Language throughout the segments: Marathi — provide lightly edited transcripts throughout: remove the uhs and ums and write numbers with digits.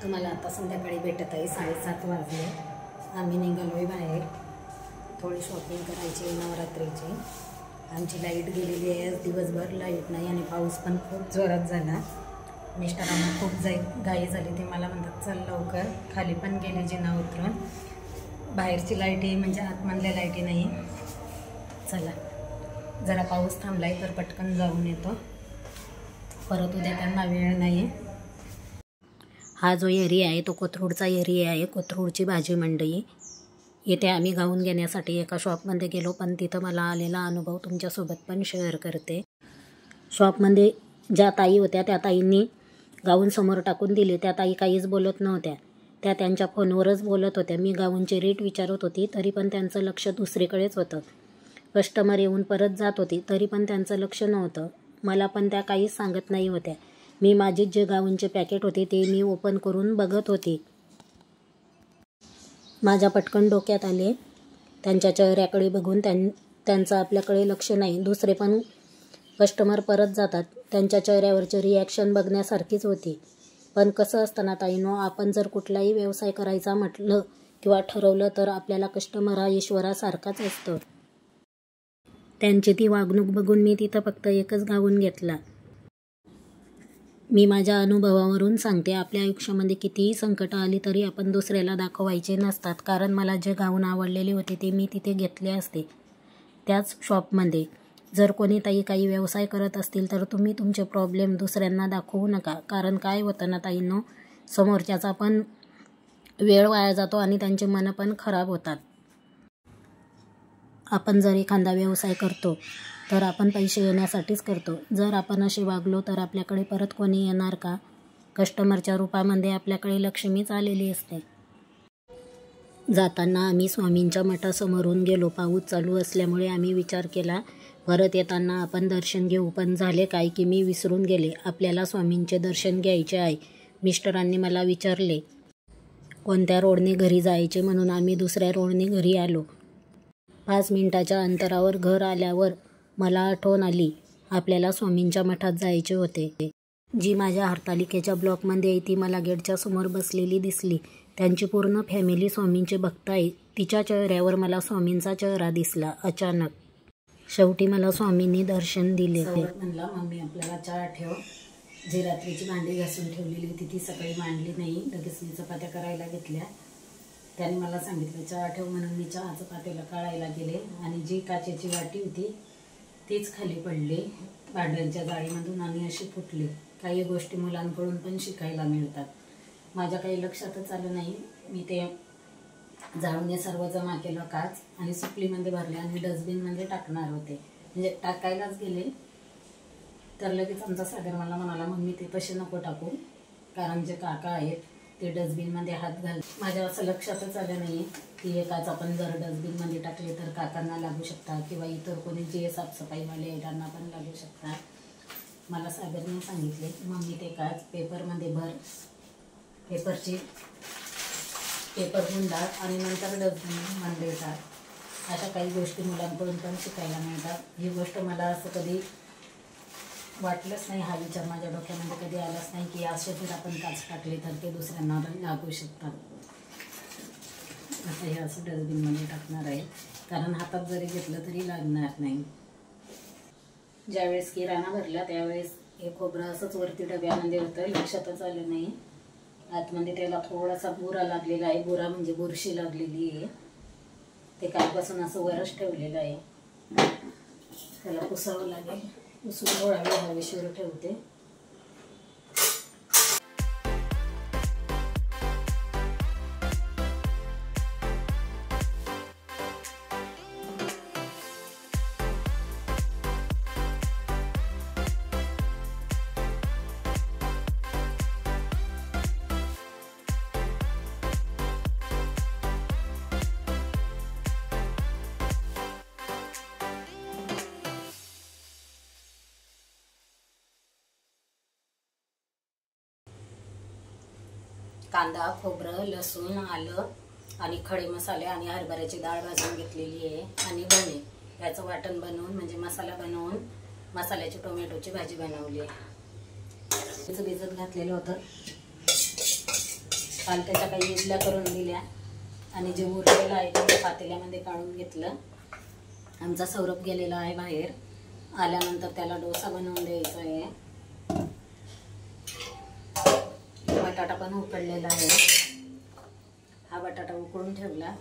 तुम्हाला आता संध्याकाळी भेटत आहे 7:30 वाजले। आम्ही निघालोय बाहेर, थोडी शॉपिंग करायची नवरात्रीची। आमची लाईट गेलेली आहे, दिवसभर लाईट नाही आणि पाऊस पण खूप जोरात झाला। मिस्टरांना खूप घाई झाली, ते मला म्हणतात चल लवकर। खाली पण गेले जिना उतरून, बाहेरची लाईट आहे म्हणजे आतमधल्या लाईटी नाही। चला जरा पाऊस थांबलाय तर पटकन जाऊन येतो, परत उद्या त्यांना वेळ नाही। हा जो एरिया आहे तो कोथरूडचा एरिया आहे, कोथरूडची भाजी मंडई। येथे आम्ही गाऊन घेण्यासाठी एका शॉपमध्ये गेलो, पण तिथं मला आलेला अनुभव तुमच्यासोबत पण शेअर करते। शॉपमध्ये ज्या ताई होत्या त्या ताईंनी गाऊन समोर टाकून दिले। त्या ताई काहीच बोलत नव्हत्या, त्या त्यांच्या फोनवरच बोलत होत्या। मी गाऊनचे रेट विचारत होती तरी पण त्यांचं लक्ष दुसरीकडेच होतं। कस्टमर येऊन परत जात होती तरी पण त्यांचं लक्ष नव्हतं। मला पण त्या काहीच सांगत नाही होत्या। मी माझे जे गाऊनचे पॅकेट होते ते मी ओपन करून बघत होते। माझ्या पटकन डोक्यात आले, त्यांच्या चेहऱ्याकडे बघून त्यांचं आपल्याकडे लक्ष नाही। दुसरे पण कस्टमर परत जातात, त्यांच्या चेहऱ्यावरची रिॲक्शन बघण्यासारखीच होती। पण कसं असतं ना ताईंनो, आपण जर कुठलाही व्यवसाय करायचा म्हटलं किंवा ठरवलं तर आपल्याला कस्टमर हा ईश्वरासारखाच असतो। त्यांची ती वागणूक बघून मी तिथं फक्त एकच गाऊन घेतला। मी माझ्या अनुभवावरून सांगते, आपल्या आयुष्यामध्ये कितीही संकट आली तरी आपण दुसऱ्याला दाखवायचे नसतात। कारण मला जे गाऊन आवडलेले होते ते मी तिथे घेतले असते, त्याच शॉपमध्ये। जर कोणी ताई काही व्यवसाय करत असतील तर तुम्ही तुमचे प्रॉब्लेम दुसऱ्यांना दाखवू नका। कारण काय होतं ना ताईंनो, समोरच्याचा पण वेळ वाया जातो आणि त्यांचे मन पण खराब होतात। आपण जर एखादा व्यवसाय करतो तर आपण पैसे येण्यासाठीच करतो। जर आपण असे वागलो तर आपल्याकडे परत कोणी येणार का? कस्टमरच्या रूपामध्ये आपल्याकडे लक्ष्मीच आलेली असते। जाताना आम्ही स्वामींच्या मठासमोरून गेलो। पाऊस चालू असल्यामुळे आम्ही विचार केला परत येताना आपण दर्शन घेऊ, पण झाले काय की मी विसरून गेले। आपल्याला स्वामींचे दर्शन घ्यायचे आहे। मिस्टरांनी मला विचारले कोणत्या रोडने घरी जायचे, म्हणून आम्ही दुसऱ्या रोडने घरी आलो। 5 मिनिटाच्या अंतरावर घर आल्यावर मला आठवण आली, आपल्याला स्वामींच्या मठात जायचे होते। जी माझ्या हरतालिकेच्या ब्लॉकमध्ये आहे ती मला गेटच्या समोर बसलेली दिसली। त्यांची पूर्ण फॅमिली स्वामींचे भक्त आहे। तिच्या चेहऱ्यावर मला स्वामींचा चेहरा दिसला अचानक। शेवटी मला स्वामींनी दर्शन दिले। म्हणला मम्मी आपल्याला चहा ठेव, जी रात्रीची भांडी घासून ठेवलेली होती ती सकाळी मांडली नाही, लगेच मी चपात्या करायला घेतल्या। त्याने मला सांगितलं चहा ठेव म्हणून मी चहा चपात्याला काढायला गेले आणि जी काचेची वाटी होती तीच खाली पडली भांड्यांच्या जाळीमधून आणि अशी फुटली। काही गोष्टी मुलांकडून पण शिकायला मिळतात। माझ्या काही लक्षातच आलं नाही, मी ते झाडूने सर्व जमा केलं काच आणि सुपलीमध्ये भरले आणि डस्टबिनमध्ये टाकणार होते। म्हणजे टाकायलाच गेले तर लगेच आमचा सागर मला म्हणाला मम्मी ते तसे नको टाकू, कारण जे काका आहेत ते डस्टबिनमध्ये हात घाल। माझ्या असं लक्षातच आलं नाही की हे काच आपण जर डस्टबिनमध्ये टाकले तर काकांना लागू शकतात किंवा इतर कोणी जे साफसफाईवाले आहेत त्यांना पण लागू शकतात। मला सागरने सांगितले मम्मी ते काच पेपरमध्ये भर, पेपर गुंडाळ आणि नंतर डस्टबिनमध्ये टाक। अशा काही गोष्टी मुलांकडून पण शिकायला मिळतात। ही गोष्ट मला असं कधी वाटलंच नाही, हा विचार माझ्या डोक्यामध्ये कधी आलाच नाही की असे जर आपण काच टाकले तर ते दुसऱ्यांना लागू शकतात। आता हे असं डस्टबिनमध्ये टाकणार आहे, कारण हातात जरी घेतलं तरी लागणार नाही। ज्यावेळेस किराणा भरला त्यावेळेस हे खोबरं असंच वरती डब्यामध्ये होतं, लक्षातच आलं नाही। आतमध्ये त्याला थोडासा बुरा लागलेला आहे, बुरा म्हणजे बुरशी लागलेली आहे। ते कालपासून असं वरच ठेवलेलं आहे, त्याला पुसावं लागेल। पुसून थोडा वेळ हवेशीर ठेवते। कांदा, खोबरं, लसूण, आलं आणि खडे मसाले आणि हरभऱ्याची डाळ भाजून घेतलेली आहे आणि धणे याचं वाटण बनवून म्हणजे मसाला बनवून मसाल्याची टोमॅटोची भाजी बनवली आहे। भिजत घातलेलं होतं काल त्याच्या काही इडल्या करून दिल्या आणि जे उरलेलं आहे ते पातेल्यामध्ये काढून घेतलं. आमचा सौरभ गेलेला आहे बाहेर, आल्यानंतर त्याला डोसा बनवून द्यायचा आहे. बटाटा पण उकडलेला आहे. हा बटाटा उकळून ठेवला.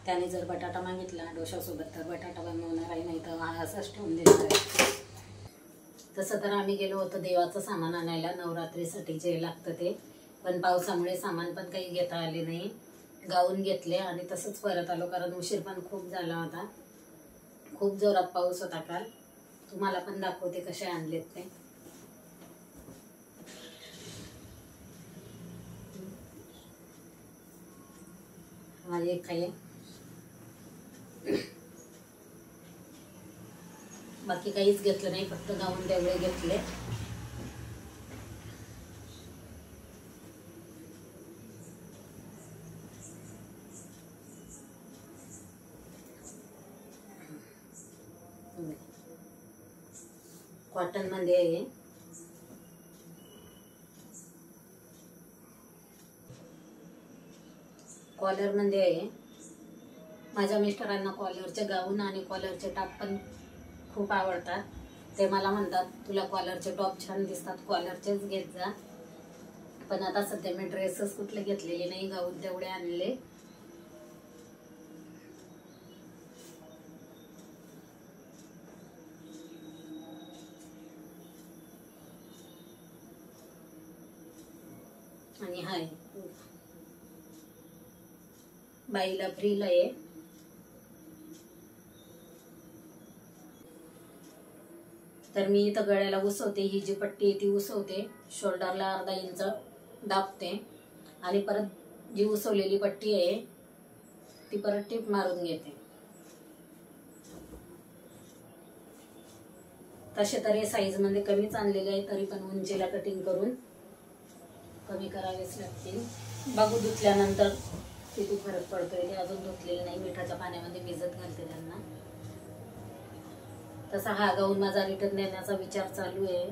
त्याने जर बटाटा मागितला डोशासोबत तर बटाटा बनवणार आहे, नाही तर हा असाच ठेवून देणार आहे. तसं तर आम्ही गेलो होतो देवाचं सामान आणायला नवरात्रीसाठी जे लागतं ते, पण पावसामुळे सामान पण काही घेता आले नाही. गाऊन घेतले आणि तसंच परत आलो, कारण उशीर पण खूप झाला होता. खूप जोरात पाऊस होता काल. तुम्हाला पण दाखवते कसे आणलेत ते. हा एक आहे. बाकी काहीच घेतलं नाही, फक्त गाऊन तेवढे घेतले. कॉटन मध्ये आहे. कॉलर मध्ये आहे. माझ्या मिस्टरांना कॉलरचे गाऊन आणि कॉलरचे टॉप पण खूप आवडतात. ते मला म्हणतात तुला कॉलरचे टॉप छान दिसतात, कॉलरचेच घेत जा. पण आता सध्या मी ड्रेसेस कुठले घेतलेले नाही, गाऊन तेवढे आणले. आणि हाय बाईला फ्रीला आहे. तर मी इथं गळ्याला उसवते, ही जी पट्टी आहे ती उसवते, शोल्डरला अर्धा इंच दाबते आणि परत जी उसवलेली पट्टी आहे ती परत टिप मारून घेते. तसे तर हे साईज मध्ये कमीच आणलेले आहे, तरी पण उंचीला कटिंग करून कमी करावेच लागतील. बघू धुतल्यानंतर किती फरक पडतोय. ते अजून धुतलेले नाही, मिठाच्या पाण्यामध्ये भिजत घालते त्यांना. तसा हा गाऊन माझा रिटर्न देण्याचा विचार चालू आहे.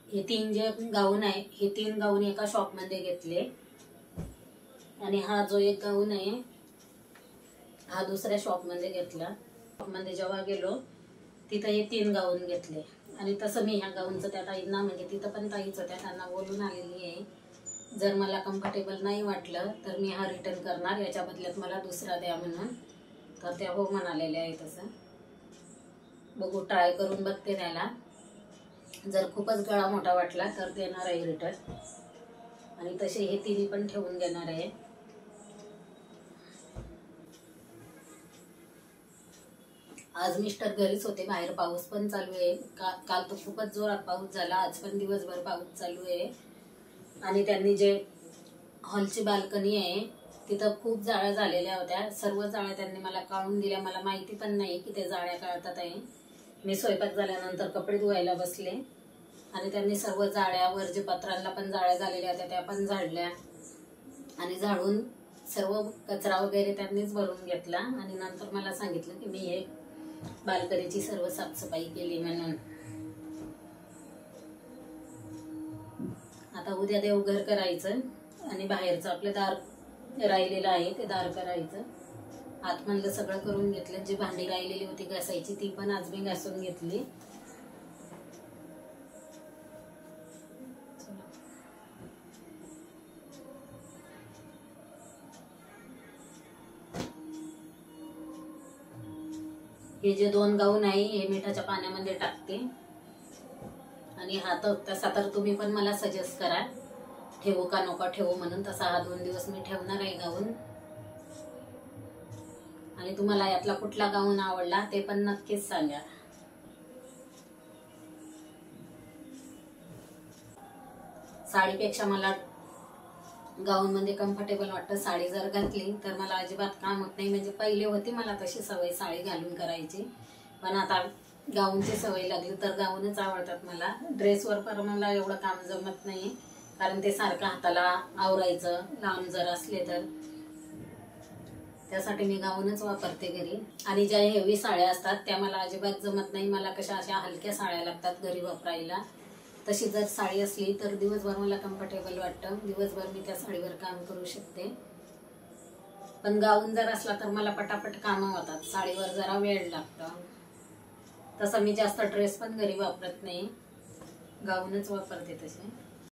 हे 3 जे गाऊन आहे, हे 3 गाऊन एका शॉप मध्ये घेतले आणि हा जो एक गाऊन आहे हा दुसऱ्या शॉप मध्ये घेतला. शॉप मध्ये जेव्हा गेलो तिथं हे 3 गाऊन घेतले. आणि तसं मी ह्या गाऊनचं त्या ताईंना, म्हणजे तिथं पण ताईच होत्या, त्यांना बोलून आलेली आहे. जर मला कम्फर्टेबल नाही वाटलं तर मी हा रिटर्न करणार, याच्या बदल्यात मला दुसरा द्या म्हणून. तर त्या हो म्हणालेल्या आहे. तसं बघू, ट्राय करून बघते त्याला. जर खूपच गळा मोठा वाटला तर देणार आहे रिटर्न. आणि तसे हे 3 पण ठेवून देणार आहे. आज मिस्टर घरीच होते, बाहेर पाऊस पण चालू आहे. काल तर खूपच जोरात पाऊस झाला, आज पण दिवसभर पाऊस चालू आहे. आणि त्यांनी जे हॉलची बाल्कनी आहे तिथं खूप जाळ्या झालेल्या होत्या. सर्व जाळ्या त्यांनी मला काढून दिल्या. मला माहिती पण नाही की ते जाळ्या काढतात आहे. मी स्वयंपाक झाल्यानंतर कपडे धुवायला बसले आणि त्यांनी सर्व जाळ्यावर जे पत्रांना पण जाळ्या झालेल्या होत्या त्या पण झाडल्या आणि झाडून सर्व कचरा वगैरे त्यांनीच भरून घेतला. आणि नंतर मला सांगितलं की मी हे बाल्कनीची सर्व साफसफाई केली म्हणून. आता उद्या देवघर करायचं आणि बाहेरचं आपलं दार राहिलेलं आहे ते दार करायचं. आतमधलं सगळं करून घेतलं. जी भांडी राहिलेली होती घासायची ती पण आज मी घासून घेतली. हे जे 2 गाऊन आहे हे मिठाच्या पाण्यामध्ये टाकते. आणि हा तर तसा तर तुम्ही पण मला सजेस्ट करा ठेवू का नको ठेवू म्हणून. तसा हा 2 दिवस मी ठेवणार आहे गाऊन. आणि तुम्हाला यातला कुठला गाऊन आवडला ते पण नक्कीच सांगा. साडीपेक्षा मला गाऊन मध्ये कम्फर्टेबल वाटतं. साडी जर घातली तर मला अजिबात काम होत नाही. म्हणजे पहिले होती मला तशी सवय साडी घालून करायची, पण आता गाऊनची सवय लागली तर गाऊनच आवडतात मला. ड्रेसवर पण मला एवढं काम जमत नाही, कारण ते सारखं हाताला आवरायचं लांब जर असले तर. त्यासाठी मी गाऊनच वापरते घरी. आणि ज्या हेवी साड्या असतात त्या मला अजिबात जमत नाही. मला कशा अशा हलक्या साड्या लागतात घरी वापरायला. तशी जर साडी असली तर दिवसभर मला कम्फर्टेबल वाटतं. दिवसभर मी त्या साडीवर काम करू शकते. पण गाऊन जर असला तर मला पटापट कामं होतात. साडीवर जरा वेळ लागतं. तसं मी जास्त ड्रेस पण घरी वापरत नाही, गाऊनच वापरते तसे.